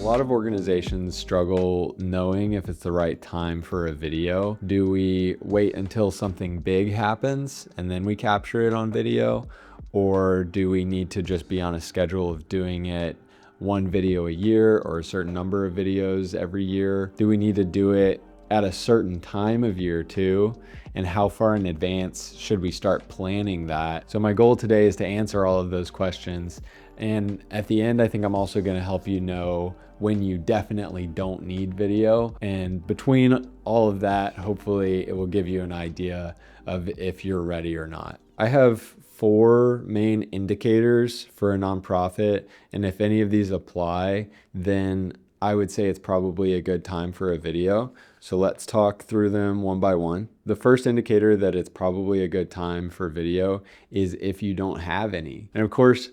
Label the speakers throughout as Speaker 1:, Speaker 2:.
Speaker 1: lot of organizations struggle knowing if it's the right time for a video. Do we wait until something big happens and then we capture it on video? Or do we need to just be on a schedule of doing it one video a year or a certain number of videos every year? Do we need to do it at a certain time of year too? And how far in advance should we start planning that? So my goal today is to answer all of those questions. And at the end, I think I'm also going to help you know when you definitely don't need video. And between all of that, hopefully it will give you an idea of if you're ready or not. I have 4 main indicators for a nonprofit. And if any of these apply, then I would say it's probably a good time for a video. So let's talk through them one by one. The first indicator that it's probably a good time for video is if you don't have any. And of course,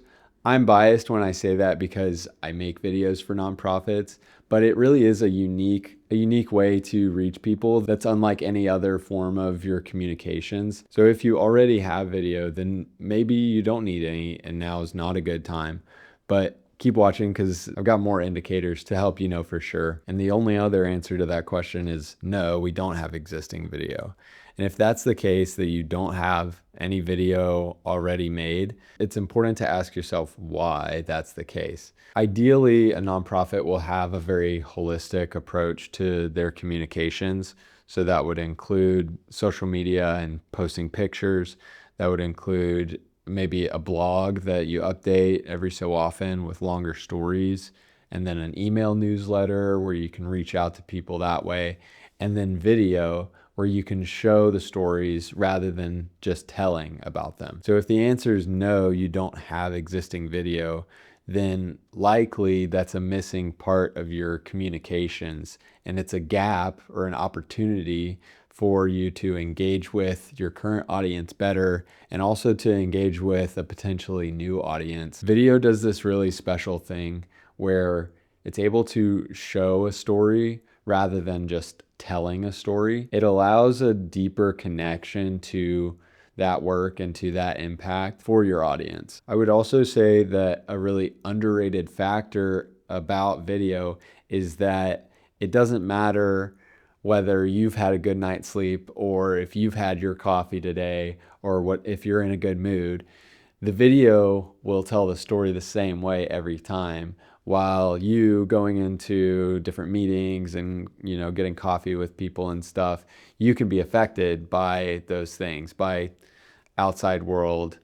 Speaker 1: I'm biased when I say that because I make videos for nonprofits, but it really is a unique way to reach people that's unlike any other form of your communications. So if you already have video, then maybe you don't need any and now is not a good time. But keep watching because I've got more indicators to help you know for sure. And the only other answer to that question is no, we don't have existing video. And if that's the case, that you don't have any video already made, it's important to ask yourself why that's the case. Ideally, a nonprofit will have a very holistic approach to their communications. So that would include social media and posting pictures. That would include maybe a blog that you update every so often with longer stories, and then an email newsletter where you can reach out to people that way, and then video where you can show the stories rather than just telling about them. So if the answer is no, you don't have existing video, then likely that's a missing part of your communications, and it's a gap or an opportunity for you to engage with your current audience better and also to engage with a potentially new audience. Video does this really special thing where it's able to show a story rather than just telling a story. It allows a deeper connection to that work and to that impact for your audience. I would also say that a really underrated factor about video is that it doesn't matter whether you've had a good night's sleep or if you've had your coffee today or if you're in a good mood. The video will tell the story the same way every time, while you going into different meetings and getting coffee with people and stuff, you can be affected by those things, by outside world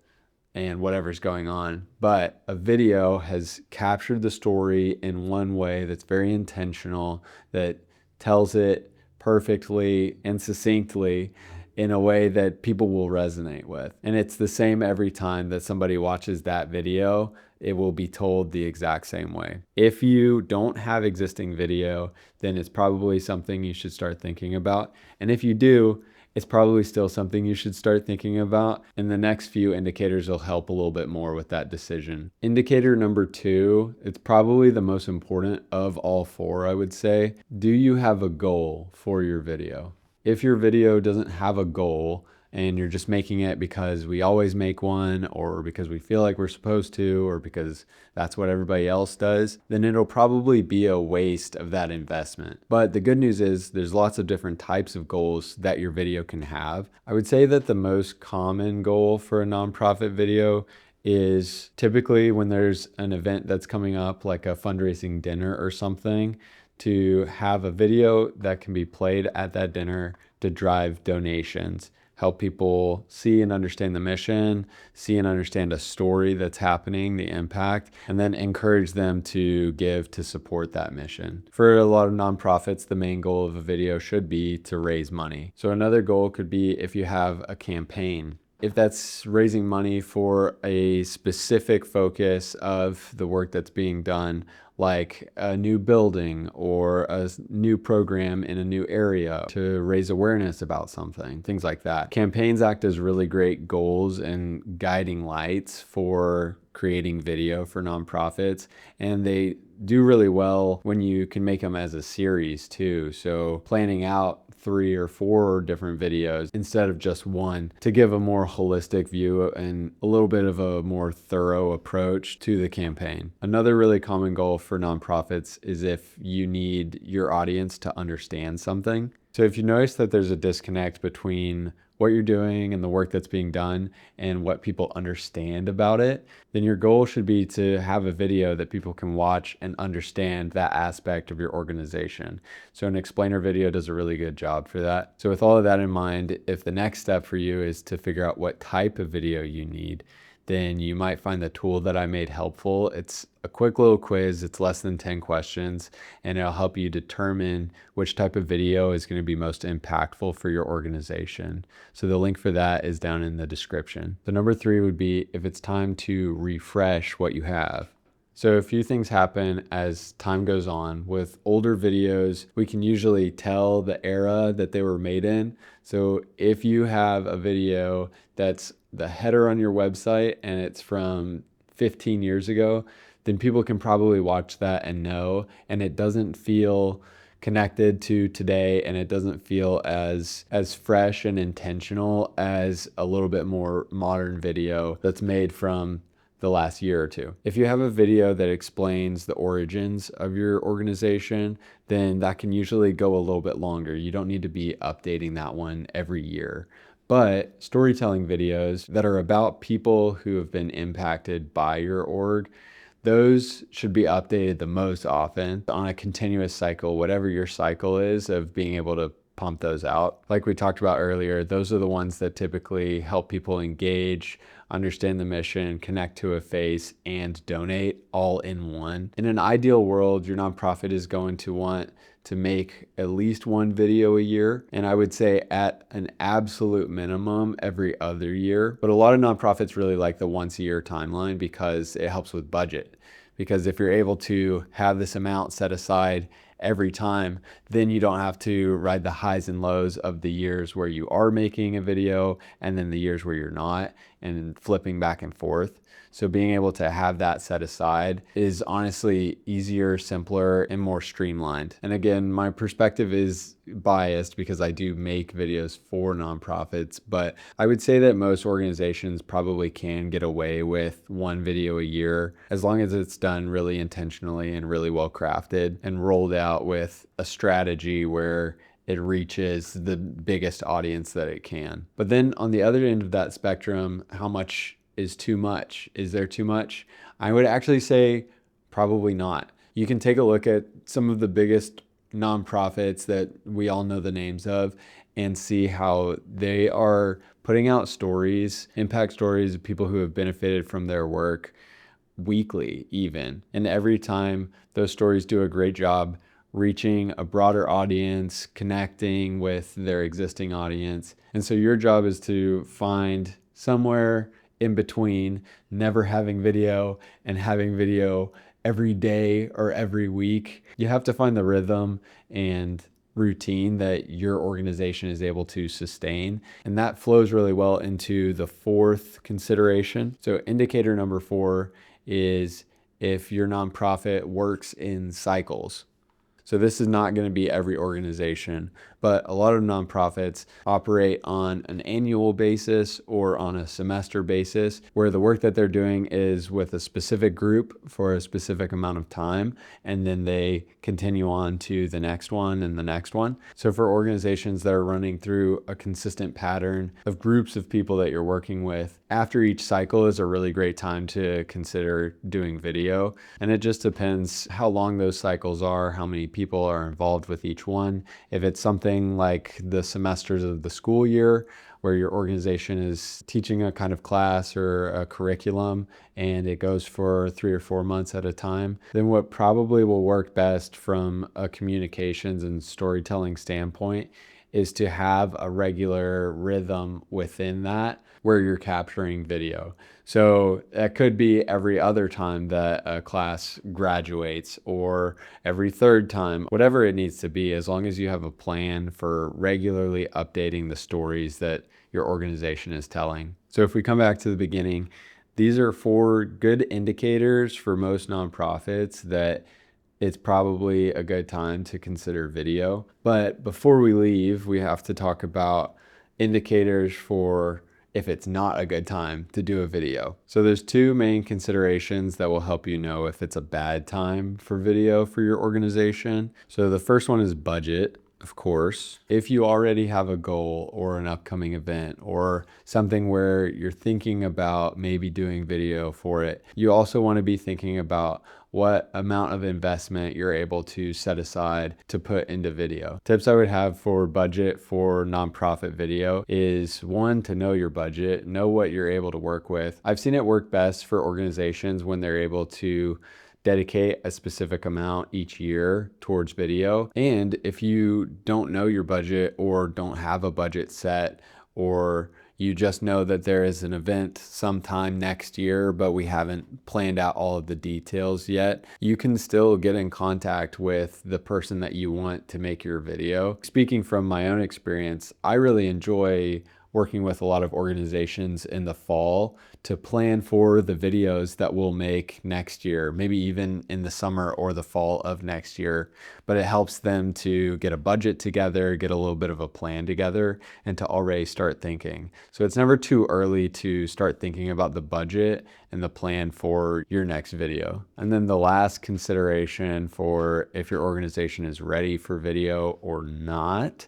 Speaker 1: and whatever's going on. But a video has captured the story in one way that's very intentional, that tells it perfectly and succinctly in a way that people will resonate with. And it's the same every time that somebody watches that video, it will be told the exact same way. If you don't have existing video, then it's probably something you should start thinking about. And if you do, it's probably still something you should start thinking about. And the next few indicators will help a little bit more with that decision. Indicator number 2, it's probably the most important of all 4, I would say. Do you have a goal for your video? If your video doesn't have a goal and you're just making it because we always make one, or because we feel like we're supposed to, or because that's what everybody else does, then it'll probably be a waste of that investment. But the good news is there's lots of different types of goals that your video can have. I would say that the most common goal for a nonprofit video is typically when there's an event that's coming up, like a fundraising dinner or something, to have a video that can be played at that dinner to drive donations, help people see and understand the mission, see and understand a story that's happening, the impact, and then encourage them to give to support that mission. For a lot of nonprofits, the main goal of a video should be to raise money. So another goal could be if you have a campaign. If that's raising money for a specific focus of the work that's being done, like a new building or a new program in a new area to raise awareness about something, things like that. Campaigns act as really great goals and guiding lights for creating video for nonprofits, and they do really well when you can make them as a series too. So planning out 3 or 4 different videos instead of just one to give a more holistic view and a little bit of a more thorough approach to the campaign. Another really common goal for nonprofits is if you need your audience to understand something. So if you notice that there's a disconnect between what you're doing and the work that's being done and what people understand about it, then your goal should be to have a video that people can watch and understand that aspect of your organization. So an explainer video does a really good job for that. So with all of that in mind, if the next step for you is to figure out what type of video you need, then you might find the tool that I made helpful. It's a quick little quiz. It's less than 10 questions, and it'll help you determine which type of video is going to be most impactful for your organization. So the link for that is down in the description. The number 3 would be if it's time to refresh what you have. So a few things happen as time goes on. With older videos, we can usually tell the era that they were made in. So if you have a video that's the header on your website and it's from 15 years ago, then people can probably watch that and know, and it doesn't feel connected to today, and it doesn't feel as fresh and intentional as a little bit more modern video that's made from the last year or two. If you have a video that explains the origins of your organization, then that can usually go a little bit longer. You don't need to be updating that one every year. But storytelling videos that are about people who have been impacted by your org, those should be updated the most often on a continuous cycle, whatever your cycle is of being able to pump those out. Like we talked about earlier, those are the ones that typically help people engage, understand the mission, connect to a face, and donate all in one. In an ideal world, your nonprofit is going to want to make at least one video a year, and I would say at an absolute minimum every other year. But a lot of nonprofits really like the once a year timeline because it helps with budget. Because if you're able to have this amount set aside every time, then you don't have to ride the highs and lows of the years where you are making a video and then the years where you're not, and flipping back and forth. So being able to have that set aside is honestly easier, simpler, and more streamlined. And again, my perspective is biased because I do make videos for nonprofits, but I would say that most organizations probably can get away with one video a year as long as it's done really intentionally and really well crafted and rolled out with a strategy where it reaches the biggest audience that it can. But then on the other end of that spectrum, how much is too much? Is there too much? I would actually say probably not. You can take a look at some of the biggest nonprofits that we all know the names of and see how they are putting out stories, impact stories of people who have benefited from their work weekly even. And every time those stories do a great job reaching a broader audience, connecting with their existing audience. And so your job is to find somewhere in between never having video and having video every day or every week. You have to find the rhythm and routine that your organization is able to sustain. And that flows really well into the 4th consideration. So indicator number 4 is if your nonprofit works in cycles. So this is not going to be every organization, but a lot of nonprofits operate on an annual basis or on a semester basis, where the work that they're doing is with a specific group for a specific amount of time, and then they continue on to the next one and the next one. So for organizations that are running through a consistent pattern of groups of people that you're working with, after each cycle is a really great time to consider doing video. And it just depends how long those cycles are, how many people are involved with each one. If it's something like the semesters of the school year, where your organization is teaching a kind of class or a curriculum and it goes for 3 or 4 months at a time, then what probably will work best from a communications and storytelling standpoint is to have a regular rhythm within that where you're capturing video. So that could be every other time that a class graduates or every 3rd time, whatever it needs to be, as long as you have a plan for regularly updating the stories that your organization is telling. So if we come back to the beginning, these are 4 good indicators for most nonprofits that it's probably a good time to consider video. But before we leave, we have to talk about indicators for if it's not a good time to do a video. So there's two main considerations that will help you know if it's a bad time for video for your organization. So the first one is budget. Of course, if you already have a goal or an upcoming event or something where you're thinking about maybe doing video for it, you also want to be thinking about what amount of investment you're able to set aside to put into video. Tips I would have for budget for nonprofit video is, one, to know your budget, know what you're able to work with. I've seen it work best for organizations when they're able to dedicate a specific amount each year towards video. And if you don't know your budget or don't have a budget set, or you just know that there is an event sometime next year, but we haven't planned out all of the details yet, you can still get in contact with the person that you want to make your video. Speaking from my own experience, I really enjoy working with a lot of organizations in the fall to plan for the videos that we'll make next year, maybe even in the summer or the fall of next year. But it helps them to get a budget together, get a little bit of a plan together, and to already start thinking. So it's never too early to start thinking about the budget and the plan for your next video. And then the last consideration for if your organization is ready for video or not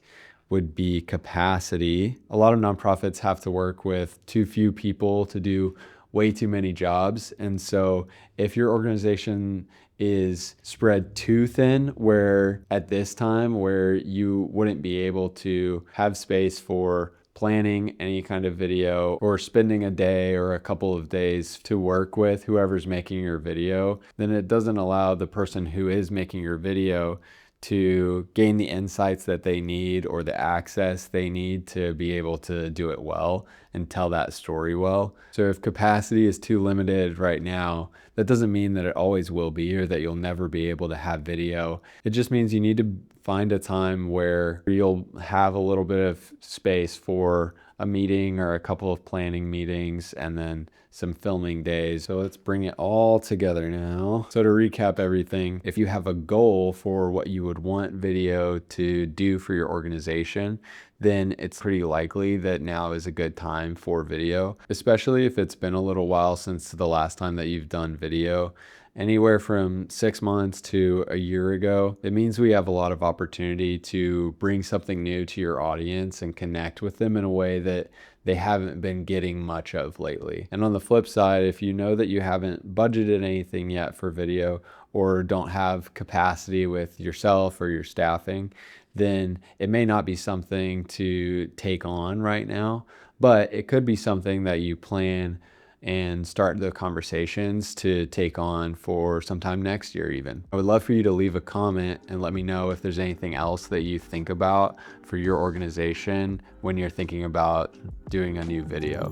Speaker 1: would be capacity. A lot of nonprofits have to work with too few people to do way too many jobs. And so if your organization is spread too thin, where at this time where you wouldn't be able to have space for planning any kind of video or spending a day or a couple of days to work with whoever's making your video, then it doesn't allow the person who is making your video to gain the insights that they need or the access they need to be able to do it well and tell that story well. So if capacity is too limited right now, that doesn't mean that it always will be or that you'll never be able to have video. It just means you need to find a time where you'll have a little bit of space for a meeting or a couple of planning meetings and then some filming days. So let's bring it all together now. So to recap everything, if you have a goal for what you would want video to do for your organization, then it's pretty likely that now is a good time for video, especially if it's been a little while since the last time that you've done video. Anywhere from 6 months to a year ago, it means we have a lot of opportunity to bring something new to your audience and connect with them in a way that they haven't been getting much of lately. And on the flip side, if you know that you haven't budgeted anything yet for video or don't have capacity with yourself or your staffing, then it may not be something to take on right now, but it could be something that you plan and start the conversations to take on for sometime next year even. I would love for you to leave a comment and let me know if there's anything else that you think about for your organization when you're thinking about doing a new video.